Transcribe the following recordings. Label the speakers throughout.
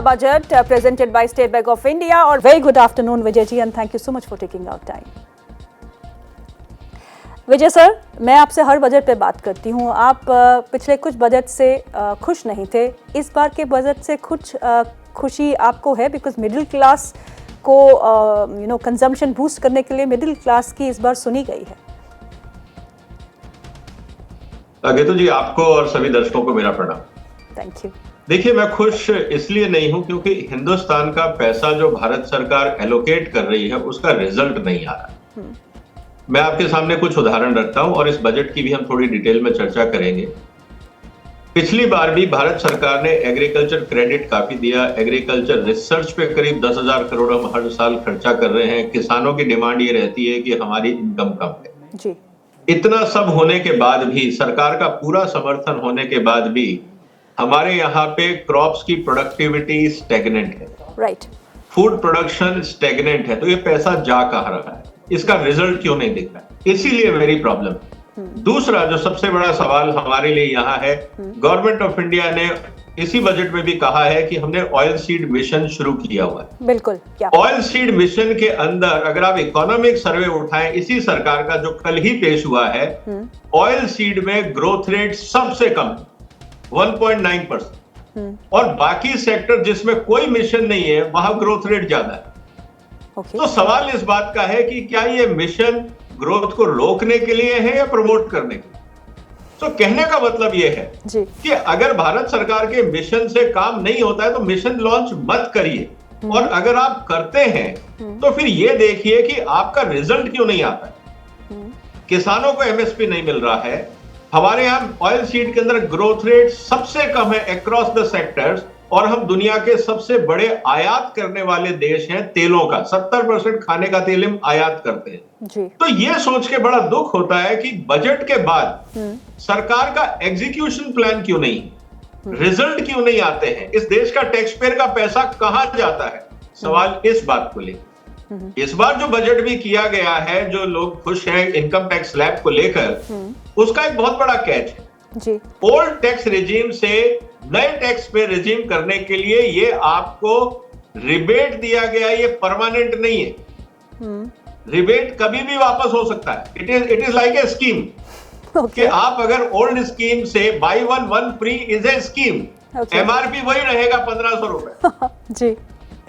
Speaker 1: Pehla Budget presented by State Bank of India. और very good afternoon Vijay ji and thank you so much for taking out time. Vijay sir, मैं आपसे हर budget पे बात करती हूँ. आप पिछले कुछ बजट से खुश नहीं थे. इस बार के बजट से कुछ खुशी आपको है? बिकॉज मिडिल क्लास को कंजम्पशन बूस्ट करने के लिए मिडिल क्लास की इस बार सुनी गई है.
Speaker 2: गेतु जी, आपको और सभी दर्शकों को मेरा प्रणाम.
Speaker 1: Thank you.
Speaker 2: देखिए, मैं खुश इसलिए नहीं हूं क्योंकि हिंदुस्तान का पैसा जो भारत सरकार एलोकेट कर रही है उसका रिजल्ट नहीं आ रहा. मैं आपके सामने कुछ उदाहरण रखता हूं और इस बजट की भी हम थोड़ी डिटेल में चर्चा करेंगे. पिछली बार भी भारत सरकार ने एग्रीकल्चर क्रेडिट काफी दिया. एग्रीकल्चर रिसर्च पे करीब 10,000 करोड़ हम हर साल खर्चा कर रहे हैं. किसानों की डिमांड ये रहती है कि हमारी इनकम कम है जी. इतना सब होने के बाद भी, सरकार का पूरा समर्थन होने के बाद भी हमारे यहाँ पे क्रॉप्स की प्रोडक्टिविटी स्टैग्नेंट है. राइट. फूड प्रोडक्शन स्टैग्नेंट है. तो ये पैसा जा कहाँ रहा है? इसका रिजल्ट क्यों नहीं दिख रहा है? इसीलिए मेरी प्रॉब्लम है. दूसरा जो सबसे बड़ा सवाल हमारे लिए यहाँ है, गवर्नमेंट ऑफ इंडिया ने इसी बजट में भी कहा है कि हमने ऑयल सीड मिशन शुरू किया हुआ है. बिल्कुल. ऑयल सीड मिशन के अंदर अगर आप इकोनॉमिक सर्वे उठाएं इसी सरकार का जो कल ही पेश हुआ है, ऑयल सीड में ग्रोथ रेट सबसे कम 1.9%. और बाकी सेक्टर जिसमें कोई मिशन नहीं है वहां ग्रोथ रेट ज्यादा है. तो सवाल इस बात का है कि क्या ये मिशन ग्रोथ को रोकने के लिए है या प्रमोट करने के लिए? तो कहने का मतलब ये है कि अगर भारत सरकार के मिशन से काम नहीं होता है तो मिशन लॉन्च मत करिए. और अगर आप करते हैं तो फिर ये देखिए कि आपका रिजल्ट क्यों नहीं आता है. किसानों को एमएसपी नहीं मिल रहा है. हमारे यहाँ ऑयल सीड के अंदर ग्रोथ रेट सबसे कम है अक्रॉस द सेक्टर्स. और हम दुनिया के सबसे बड़े आयात करने वाले देश हैं तेलों का. 70% खाने का तेल हम आयात करते हैं जी. तो ये सोच के बड़ा दुख होता है कि बजट के बाद सरकार का एग्जीक्यूशन प्लान क्यों नहीं, रिजल्ट क्यों नहीं आते हैं, इस देश का टैक्स पेयर का पैसा कहां जाता है. सवाल इस बात को लेकर. इस बार जो बजट भी किया गया है, जो लोग खुश हैं इनकम टैक्स स्लैब को लेकर, उसका एक बहुत बड़ा कैच है जी. ओल्ड टैक्स रिजीम से नए टैक्स पे रिजीम करने के लिए ये आपको रिबेट दिया गया. ये परमानेंट नहीं है. रिबेट कभी भी वापस हो सकता है. It is like a scheme कि आप अगर ओल्ड स्कीम से by one free is a scheme, MRP वही रहेगा 1,500 रुपए जी.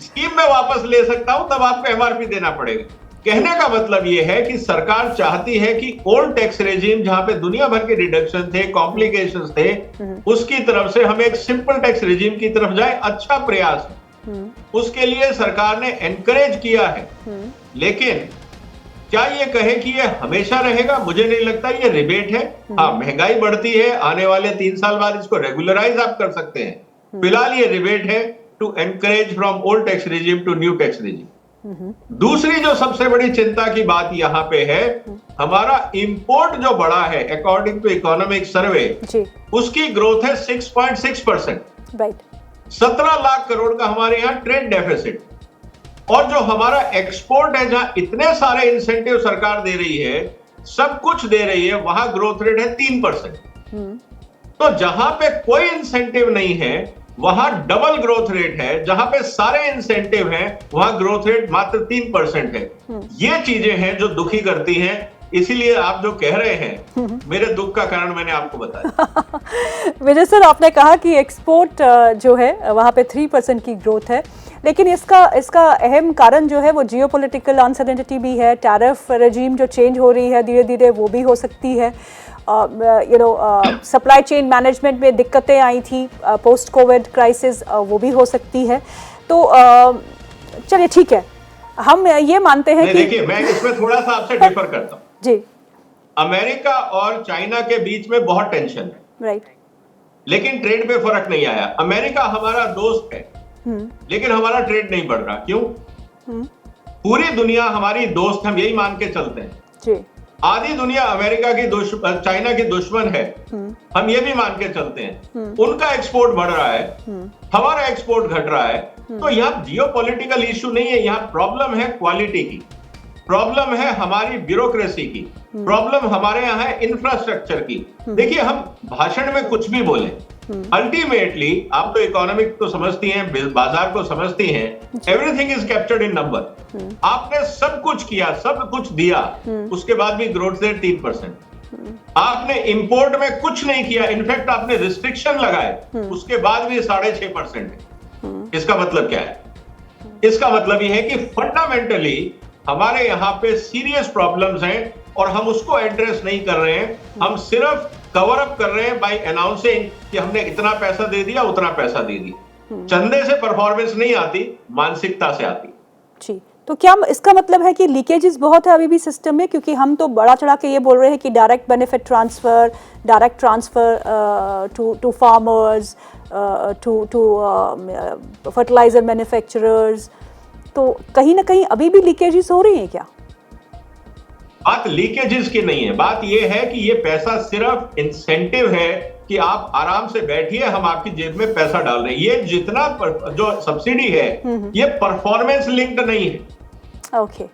Speaker 2: स्कीम में वापस ले सकता हूं तब आपको एमआरपी देना पड़ेगा. कहने का मतलब यह है कि सरकार चाहती है कि ओल्ड टैक्स रेजिम जहां पे दुनिया भर के डिडक्शन थे, कॉम्प्लिकेशंस थे, उसकी तरफ से हम एक सिंपल टैक्स रेजिम की तरफ जाए. अच्छा प्रयास है. उसके लिए सरकार ने एनकरेज किया है. लेकिन क्या ये कहे कि ये हमेशा रहेगा? मुझे नहीं लगता. ये रिबेट है. हाँ, महंगाई बढ़ती है, आने वाले 3 साल बाद इसको रेगुलराइज आप कर सकते हैं. फिलहाल ये रिबेट है to encourage from old tax regime to new tax regime. दूसरी जो सबसे बड़ी चिंता की बात यहां पे है, हमारा इंपोर्ट जो बढ़ा है अकॉर्डिंग टू इकोनॉमिक सर्वे, उसकी ग्रोथ है 6.6%. राइट. 17 लाख करोड़ का हमारे यहां ट्रेड डेफिसिट. और जो हमारा एक्सपोर्ट है, जहां इतने सारे इंसेंटिव सरकार दे रही है, सब कुछ दे रही है, वहां ग्रोथ रेट है 3%. तो जहां पे कोई इंसेंटिव नहीं है वहां डबल ग्रोथ रेट है. जहां पे सारे इंसेंटिव हैं वहां ग्रोथ रेट मात्र 3% है. ये चीजें हैं जो दुखी करती हैं. इसीलिए आप जो कह रहे हैं, मेरे दुख का कारण मैंने आपको बताया.
Speaker 1: विजय सर, आपने कहा कि एक्सपोर्ट जो है वहां पे 3% की ग्रोथ है, लेकिन इसका अहम कारण जो है वो जियोपॉलिटिकल अनसर्टेनिटी भी है. टैरिफ रेजिम जो चेंज हो रही है धीरे धीरे, वो भी हो सकती है. सप्लाई चेन मैनेजमेंट में दिक्कतें आई थी पोस्ट कोविड क्राइसिस, वो भी हो सकती है. तो चलिए ठीक है, हम ये मानते हैं कि
Speaker 2: देखिए, मैं इसमें थोड़ा सा आपसे डिफर करता हूं जी. अमेरिका और चाइना के बीच में बहुत टेंशन है. राइट. लेकिन ट्रेड पे फर्क नहीं आया. अमेरिका हमारा दोस्त है, लेकिन हमारा ट्रेड नहीं बढ़ रहा. क्यों? पूरी दुनिया हमारी दोस्त, हम यही मान के चलते हैं जी. आधी दुनिया अमेरिका की चाइना की दुश्मन है, हम ये भी मान के चलते हैं. उनका एक्सपोर्ट बढ़ रहा है, हमारा एक्सपोर्ट घट रहा है. तो यहाँ जियोपॉलिटिकल इश्यू नहीं है. यहाँ प्रॉब्लम है क्वालिटी की, प्रॉब्लम है हमारी ब्यूरोक्रेसी की, प्रॉब्लम हमारे यहाँ है इंफ्रास्ट्रक्चर की. देखिए, हम भाषण में कुछ भी बोले, अल्टीमेटली आप तो इकोनॉमिक को समझती हैं, बाजार को समझती हैं, everything is captured in number. आपने सब कुछ किया, सब कुछ दिया, उसके बाद भी ग्रोथ रेट 3%। आपने इंपोर्ट में कुछ नहीं किया, इनफैक्ट आपने रिस्ट्रिक्शन लगाए, उसके बाद भी 6.5% है। इसका मतलब क्या है? इसका मतलब यह है कि फंडामेंटली हमारे यहाँ पे सीरियस प्रॉब्लम्स हैं और हम उसको एड्रेस नहीं कर रहे हैं। हम सिर्फ कवर अप कर रहे हैं बाय अनाउंसिंग कि हमने इतना पैसा दे दिया, उतना पैसा दे दिया। चंदे से परफॉर्मेंस नहीं आती, मानसिकता से आती। जी,
Speaker 1: तो क्या इसका मतलब है कि लीकेजेस बहुत है अभी भी सिस्टम में? क्योंकि हम तो बड़ा चढ़ा के ये बोल रहे हैं कि direct benefit transfer, direct transfer to farmers, to fertiliser manufacturers, तो कहीं ना कहीं अभी भी लीकेजेस हो रही हैं क्या?
Speaker 2: बात लीकेजेस की नहीं है, बात यह है कि ये पैसा सिर्फ इंसेंटिव है कि आप आराम से बैठिए, हम आपकी जेब में पैसा डाल रहे हैं। ये जितना जो सब्सिडी है ये परफॉर्मेंस लिंक्ड नहीं है।
Speaker 1: ओके,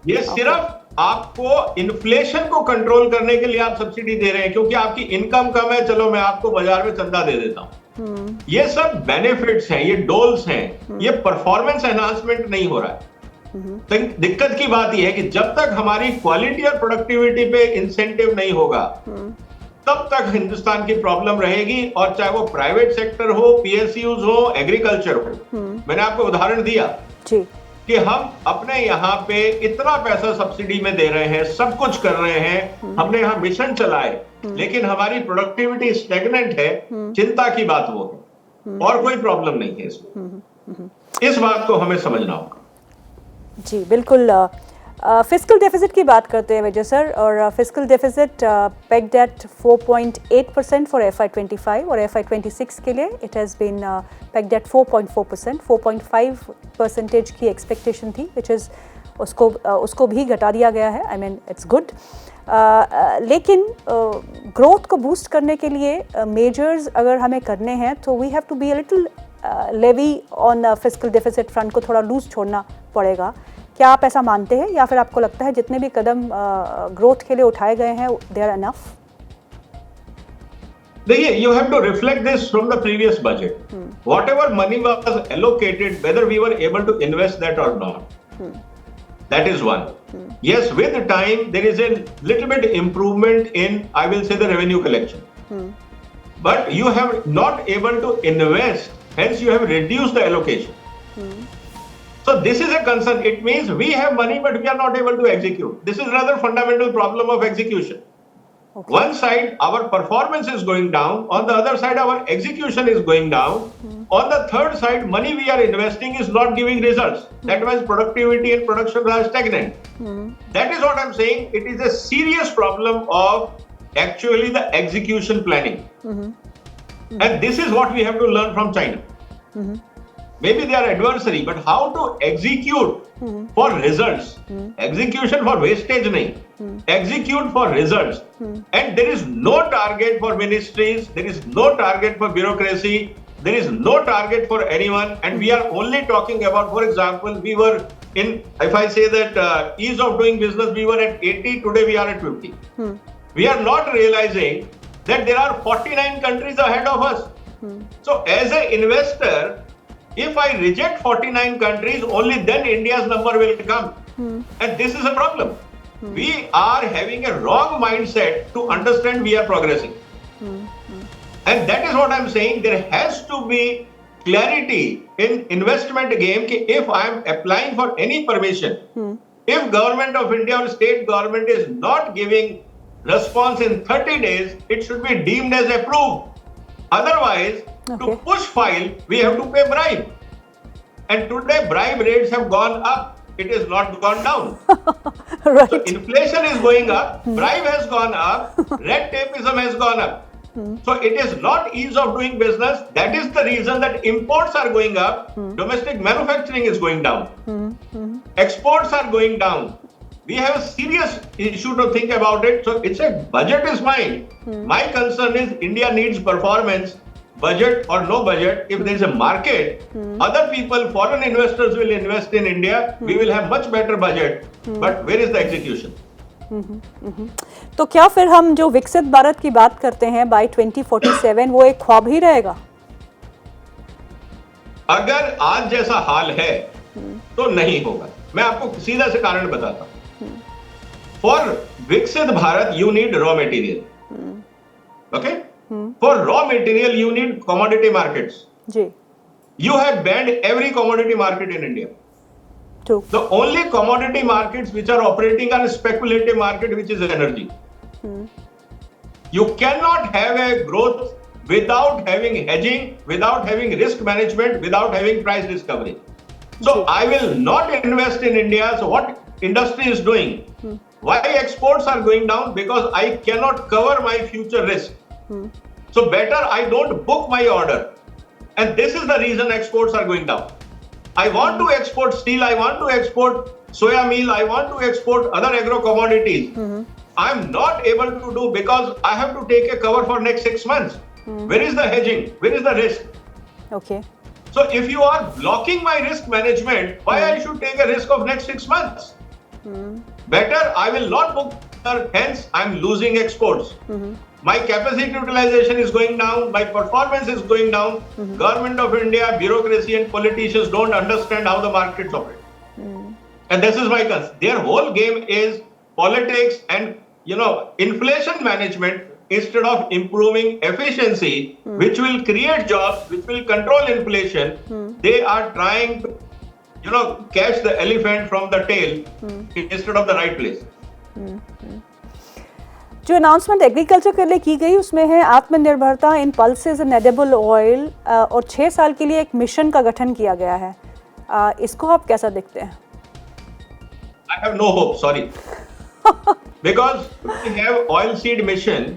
Speaker 2: ये सिर्फ आपको इन्फ्लेशन को कंट्रोल करने के लिए आप सब्सिडी दे रहे हैं, क्योंकि आपकी इनकम कम है, चलो मैं आपको बाजार में चंदा दे देता हूं। ये सब बेनिफिट्स हैं, ये डोल्स हैं, ये परफॉर्मेंस एनहांसमेंट नहीं हो रहा है। दिक्कत की बात यह है कि जब तक हमारी क्वालिटी और प्रोडक्टिविटी पे इंसेंटिव नहीं होगा तब तक हिंदुस्तान की प्रॉब्लम रहेगी, और चाहे वो प्राइवेट सेक्टर हो, पीएसयूज हो, एग्रीकल्चर हो। मैंने आपको उदाहरण दिया कि हम अपने यहाँ पे इतना पैसा सब्सिडी में दे रहे हैं, सब कुछ कर रहे हैं, हमने यहाँ मिशन चलाए, लेकिन हमारी प्रोडक्टिविटी स्टैग्नेंट है। चिंता की बात वो है, और कोई प्रॉब्लम नहीं है इसमें। इस बात को हमें समझना होगा।
Speaker 1: जी बिल्कुल। फिस्कल डेफिसिट की बात करते हैं विजय सर, और fiscal deficit pegged at 4.8% for FY25 और FY26 के लिए it has been pegged at 4.4%। 4.5% की एक्सपेक्टेशन थी, विच इज़ उसको भी घटा दिया गया है। I mean it's good. लेकिन ग्रोथ को बूस्ट करने के लिए मेजर्स अगर हमें करने हैं तो we have to be a little leeway on fiscal deficit front को थोड़ा लूज छोड़ना पड़ेगा। क्या आप ऐसा मानते हैं, या फिर आपको लगता है जितने भी कदम ग्रोथ के लिए उठाए गए हैं दे आर इनफ?
Speaker 2: देखिए, you have to reflect this from the previous budget. Whatever money was allocated, whether we were able to invest that or not. That is one. Yes, with time there is a little bit improvement in, I will say, the revenue collection. But you have not able to invest, hence you have reduced the allocation. So this is a concern. It means we have money but we are not able to execute. This is another fundamental problem of execution. Okay. One side our performance is going down, on the other side our execution is going down. On the third side, money we are investing is not giving results. That means productivity and production are stagnant. That is what I'm saying. It is a serious problem of actually the execution planning. And this is what we have to learn from China. Maybe they are adversary, but how to execute for results. Execution for wastage nahi. Execute for results. And there is no target for ministries, there is no target for bureaucracy, there is no target for anyone, and we are only talking about, for example, we were in, if I say that ease of doing business, we were at 80, today we are at 50. We are not realizing that there are 49 countries ahead of us. So as an investor, if I reject 49 countries, only then India's number will come. And this is a problem. We are having a wrong mindset to understand we are progressing. And that is what I'm saying. There has to be clarity in investment game ki if I am applying for any permission, if government of India or state government is not giving response in 30 days, it should be deemed as approved. Otherwise, to push file, we have to pay bribe. And today, bribe rates have gone up. It has not gone down.
Speaker 1: Right.
Speaker 2: So inflation is going up, bribe has gone up, red tapeism has gone up. So it is not ease of doing business. That is the reason that imports are going up, domestic manufacturing is going down, exports are going down. We have a serious issue to think about it. So it's a budget is fine. My concern is India needs performance. Budget or no budget, if there is a market, other people, foreign investors will invest in India. We will have much better budget. But where is the execution?
Speaker 1: तो क्या फिर हम जो विकसित भारत की बात करते हैं बाय 2047 वो एक ख्वाब ही रहेगा?
Speaker 2: अगर आज जैसा हाल है तो नहीं होगा। मैं आपको सीधा से कारण बताता हूं। For Viksit Bharat you need raw material, okay? For raw material you need commodity markets.
Speaker 1: जी।
Speaker 2: You have banned every commodity market in India.
Speaker 1: True.
Speaker 2: The only commodity markets which are operating are speculative market, which is energy. You cannot have a growth without having hedging, without having risk management, without having price discovery. So I will not invest in India. So what industry is doing? Why exports are going down? Because I cannot cover my future risk. So better I don't book my order. And this is the reason exports are going down. I want to export steel, I want to export soya meal, I want to export other agro commodities. I'm not able to do because I have to take a cover for next 6 months. Where is the hedging? Where is the risk?
Speaker 1: Okay.
Speaker 2: So if you are blocking my risk management, why I should take a risk of next 6 months? Better I will not book, hence I'm losing exports. My capacity utilization is going down, my performance is going down. Government of India, bureaucracy and politicians don't understand how the markets operate. And this is my concern. Their whole game is politics and, inflation management instead of improving efficiency, which will create jobs, which will control inflation. They are trying to, catch the elephant from the tail instead of the right place.
Speaker 1: जो announcement agriculture के लिए की गई उसमें है आत्मनिर्भरता इन pulses and edible oil और 6 साल के लिए एक मिशन का गठन किया गया है। इसको आप कैसा देखते हैं?
Speaker 2: I have no hope, sorry. Because we have oil seed mission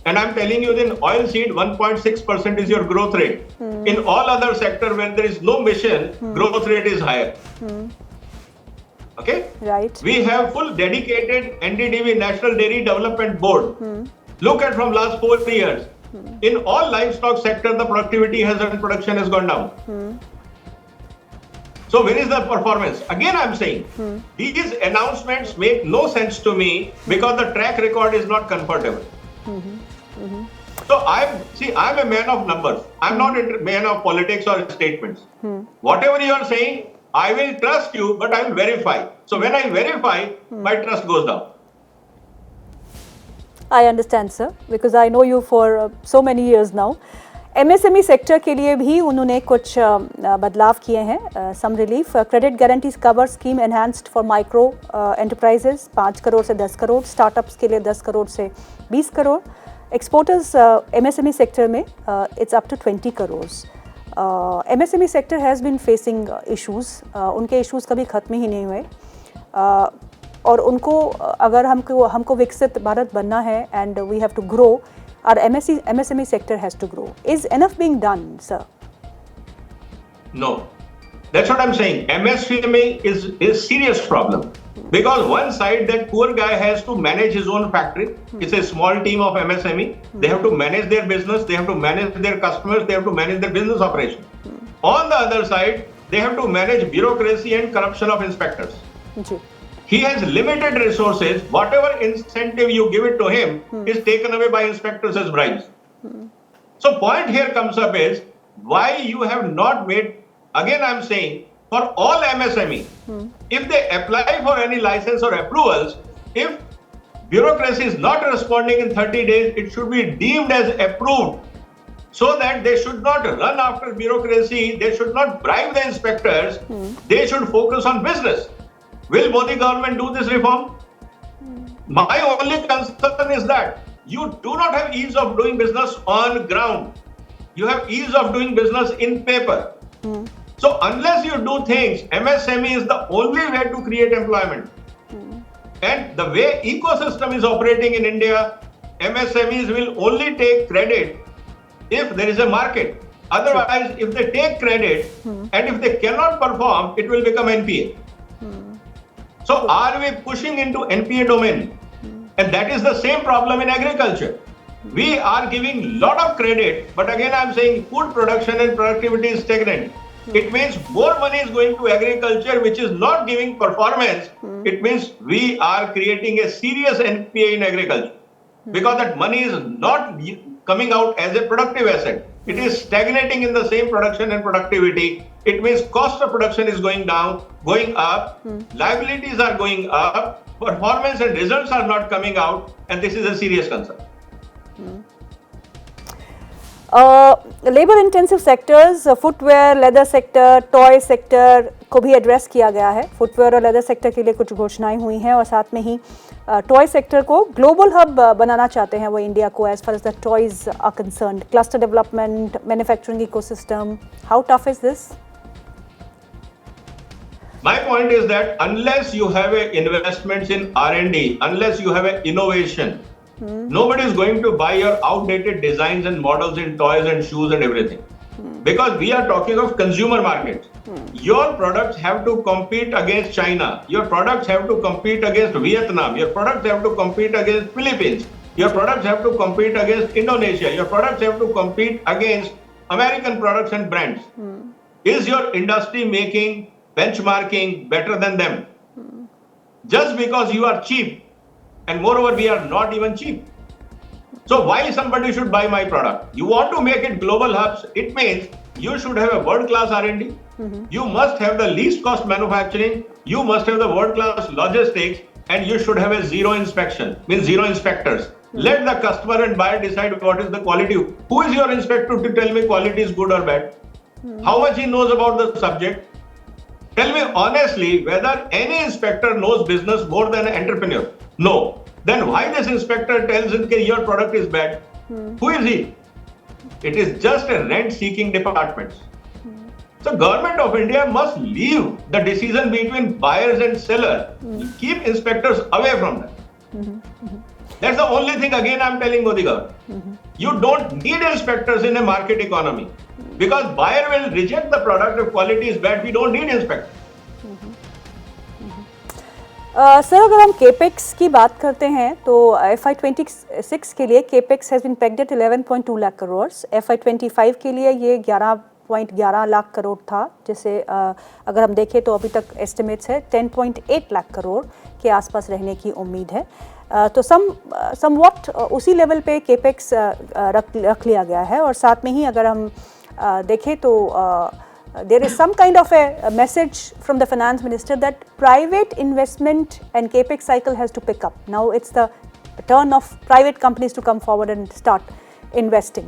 Speaker 2: and I'm telling you in oil seed 1.6% is your growth rate. In all other sector when there is no mission, growth rate is higher. Okay?
Speaker 1: Right.
Speaker 2: We have full dedicated NDDB, National Dairy Development Board. Look at from last 4 years. In all livestock sector, the productivity and production has gone down. So where is the performance? Again, I'm saying these announcements make no sense to me because the track record is not comfortable. So I'm a man of numbers. I'm not a man of politics or statements. Whatever you are saying, I will trust you, but I will verify. So when I verify, my trust goes down.
Speaker 1: I understand, sir, because I know you for so many years now. MSME sector के लिए भी उन्होंने कुछ बदलाव किए हैं। Some relief, credit guarantee cover scheme enhanced for micro enterprises 5 crore से 10 crore, startups के लिए 10 करोड़ से 20 करोड़, एक्सपोर्टर्स MSME सेक्टर में it's up to 20 crore. MSME sector has been facing issues, उनके इश्यूज़ कभी ख़त्म ही नहीं हुए और उनको अगर हमको विकसित भारत बनना है and we have to grow, our MSME sector has to grow. Is enough being done, sir?
Speaker 2: No, that's what I'm saying. MSME is serious problem because one side that poor guy has to manage his own factory. It's a small team of MSME. They have to manage their business. They have to manage their customers. They have to manage their business operation. On the other side, they have to manage bureaucracy and corruption of inspectors. He has limited resources. Whatever incentive you give it to him is taken away by inspectors as bribes. So point here comes up is why you have not made, again I'm saying, for all MSME, if they apply for any license or approvals, if bureaucracy is not responding in 30 days, it should be deemed as approved so that they should not run after bureaucracy, they should not bribe the inspectors, they should focus on business. Will Modi government do this reform? My only concern is that you do not have ease of doing business on ground. You have ease of doing business in paper. So unless you do things, MSME is the only way to create employment. And the way ecosystem is operating in India, MSMEs will only take credit if there is a market. Otherwise, if they take credit and if they cannot perform, it will become NPA. So are we pushing into NPA domain? And that is the same problem in agriculture. We are giving lot of credit, but again I'm saying food production and productivity is stagnant. It means more money is going to agriculture, which is not giving performance. It means we are creating a serious NPA in agriculture because that money is not coming out as a productive asset. It is stagnating in the same production and productivity. It means cost of production is going down, going up, liabilities are going up, performance and results are not coming out, and this is a serious concern.
Speaker 1: Labour intensive sectors, footwear, leather sector, toy sector को भी address किया गया है. Footwear और leather sector के लिए कुछ घोषणाएं हुई हैं और साथ में ही टॉय सेक्टर को ग्लोबल हब बनाना चाहते हैं वो इंडिया को as far as the toys are concerned. Cluster development, manufacturing ecosystem, how tough is this?
Speaker 2: My point is that unless you have a investments in R&D, unless you have a innovation, nobody is going to buy your outdated designs and models in toys and shoes and everything. Because we are talking of consumer markets. Your products have to compete against China. Your products have to compete against Vietnam. Your products have to compete against Philippines. Your products have to compete against Indonesia. Your products have to compete against American products and brands. Is your industry making benchmarking better than them? Just because you are cheap, and moreover we are not even cheap. So why somebody should buy my product? You want to make it global hubs, it means you should have a world-class R&D. You must have the least cost manufacturing. You must have the world-class logistics, and you should have a zero inspection, means zero inspectors. Let the customer and buyer decide what is the quality. Who is your inspector to tell me quality is good or bad? How much he knows about the subject? Tell me honestly whether any inspector knows business more than an entrepreneur. No. Then why this inspector tells him that your product is bad? Who is he? It is just a rent-seeking department. So government of India must leave the decision between buyers and seller. Keep inspectors away from them. That's the only thing again I'm telling Modi government. You don't need inspectors in a market economy. Because buyer will reject the product if quality is bad. We don't need inspector.
Speaker 1: Sir अगर हम capex की बात करते हैं तो FY26 के लिए capex has been pegged at 11.2 lakh crore. FY25 के लिए ये 11.11 लाख करोड़ था, जिसे अगर हम देखें तो अभी तक एस्टिमेट्स है 10.8 लाख करोड़ के आसपास रहने की उम्मीद है. तो समवॉट उसी लेवल पे केपेक्स रख लिया गया है. और साथ में ही अगर हम देखें तो there is some kind of a message from the finance minister that private investment and capex cycle has to pick up. Now it's the turn of private companies to come forward and start investing.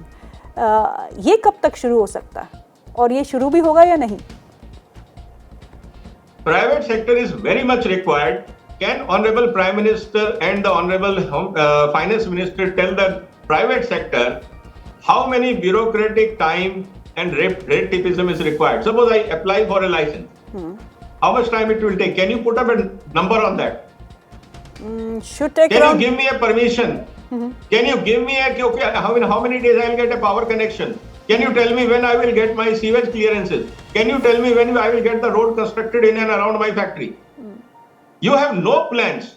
Speaker 1: ये कब तक शुरू हो सकता है और ये शुरू भी होगा या नहीं?
Speaker 2: Private sector is very much required. Can Honorable Prime Minister and the Honorable Finance Minister tell the private sector how many bureaucratic time and red tapeism is required? Suppose I apply for a license. How much time it will take? Can you put up a number on that?
Speaker 1: Should take.
Speaker 2: Can you give me a permission? Can you give me how many days I will get a power connection? Can you tell me when I will get my sewage clearances? Can you tell me when I will get the road constructed in and around my factory? You have no plans.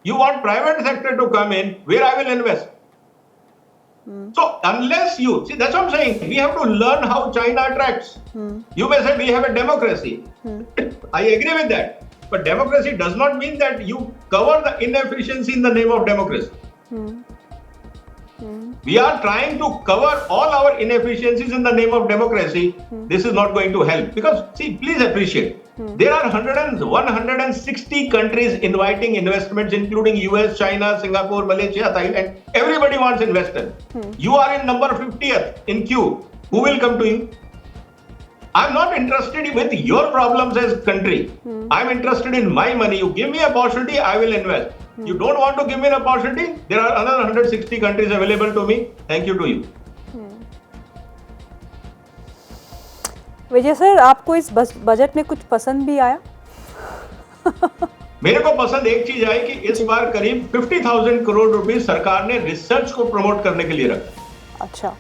Speaker 2: You want private sector to come in where I will invest. So unless you see, that's what I'm saying. We have to learn how China attracts. You may say we have a democracy. I agree with that. But democracy does not mean that you cover the inefficiency in the name of democracy. We are trying to cover all our inefficiencies in the name of democracy. This is not going to help. Because see, please appreciate. There are 160 countries inviting investments, including US, China, Singapore, Malaysia, Thailand. Everybody wants investors. You are in number 50th in queue. Who will come to you? I'm not interested with your problems as country. I'm interested in my money. You give me an opportunity, I will invest. You don't want to give me an opportunity? There are another 160 countries available to me. Thank you to you.
Speaker 1: Vijay sir, आपको इस budget में कुछ पसंद भी आया?
Speaker 2: मेरे को पसंद एक चीज आई कि इस बार करीब 50,000 करोड़ रुपए सरकार ने रिसर्च को प्रमोट करने के लिए रखा.
Speaker 1: अच्छा.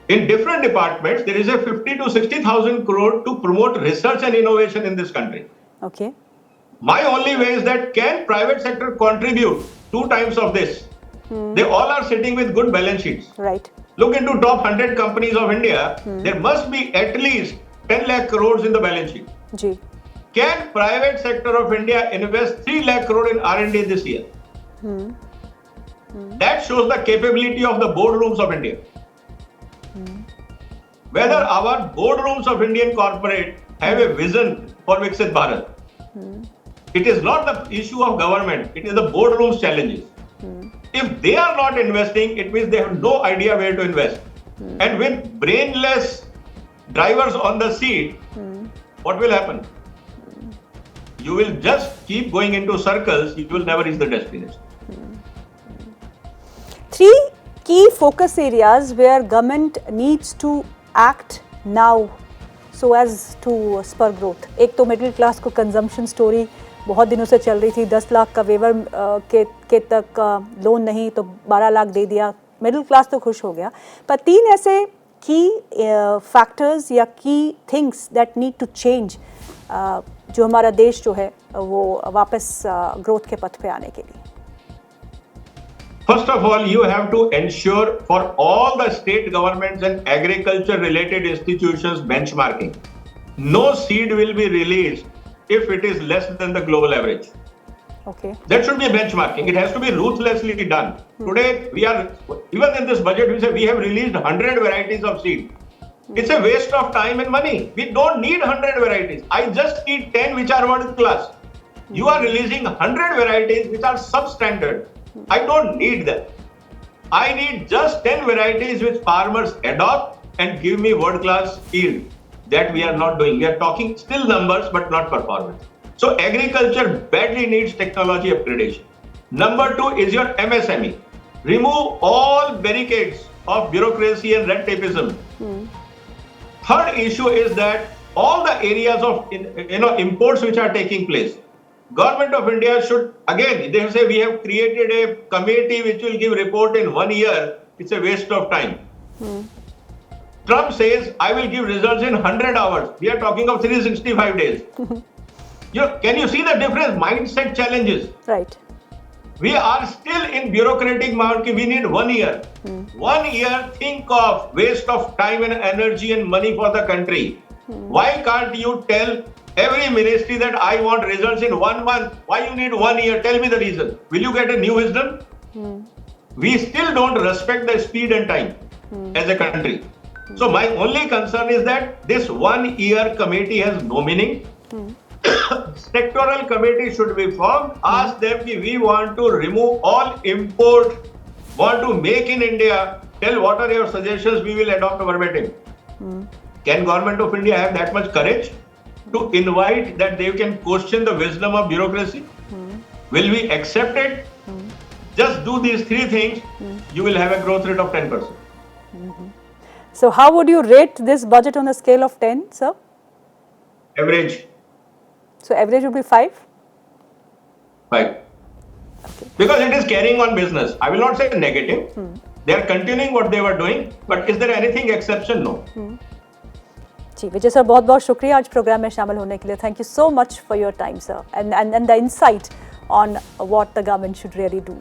Speaker 2: In different departments, there is a 50 to 60,000 crore to promote research and innovation in this country.
Speaker 1: Okay.
Speaker 2: My only way is that can private sector contribute 2 times of this? They all are sitting with good balance sheets.
Speaker 1: Right.
Speaker 2: Look into top 100 companies of India. There must be at least 10 lakh crores in the balance sheet.
Speaker 1: Ji.
Speaker 2: Can private sector of India invest 3 lakh crore in R&D this year? That shows the capability of the boardrooms of India. Whether our boardrooms of Indian corporate have a vision for Viksit Bharat. It is not the issue of government, it is the boardrooms challenges. If they are not investing, it means they have no idea where to invest. And with brainless drivers on the seat, what will happen? You will just keep going into circles, you will never reach the destination.
Speaker 1: 3 key focus areas where government needs to act now so as to spur growth. एक तो middle class को consumption story बहुत दिनों से चल रही थी, 10 लाख का वेवर के तक लोन नहीं तो 12 लाख दे दिया, मिडिल क्लास तो खुश हो गया. पर 3 ऐसे की फैक्टर्स या की things that need to change जो हमारा देश जो है वो वापस ग्रोथ के पथ पे आने के लिए.
Speaker 2: First of all, you have to ensure for all the state governments and agriculture related institutions benchmarking. No seed will be released if it is less than the global average.
Speaker 1: Okay.
Speaker 2: That should be benchmarking. It has to be ruthlessly done. Today, we are, even in this budget, we say we have released 100 varieties of seed. It's a waste of time and money. We don't need 100 varieties. I just need 10 which are world class. You are releasing 100 varieties which are substandard. I don't need that. I need just 10 varieties which farmers adopt and give me world class yield. That we are not doing. We are talking still numbers but not performance. So agriculture badly needs technology upgradation. Number 2 is your MSME. Remove all barricades of bureaucracy and red tapeism. Third issue is that all the areas of imports which are taking place, Government of India should, again, they say we have created a committee which will give report in 1 year. It's a waste of time. Trump says, I will give results in 100 hours. We are talking of 365 days. Can you see the difference? Mindset challenges.
Speaker 1: Right.
Speaker 2: We are still in bureaucratic mode. We need 1 year. 1 year, think of waste of time and energy and money for the country. Why can't you tell every ministry that I want results in 1 month? Why you need 1 year? Tell me the reason. Will you get a new wisdom? We still don't respect the speed and time as a country. So my only concern is that this 1 year committee has no meaning. Sectoral committee should be formed. Ask them if we want to remove all import, want to make in India. Tell what are your suggestions, we will adopt verbatim. Can Government of India have that much courage to invite that they can question the wisdom of bureaucracy? Will we accept it? Just do these 3 things, you will have a growth rate of 10%.
Speaker 1: So how would you rate this budget on a scale of 10, sir?
Speaker 2: Average.
Speaker 1: So average would be 5?
Speaker 2: 5.
Speaker 1: Okay.
Speaker 2: Because it is carrying on business. I will not say negative. They are continuing what they were doing. But is there anything exception? No.
Speaker 1: जी Vijay sir बहुत बहुत शुक्रिया आज programme में शामिल होने के लिए. Thank you so much for your time sir and the insight on what the government should really do.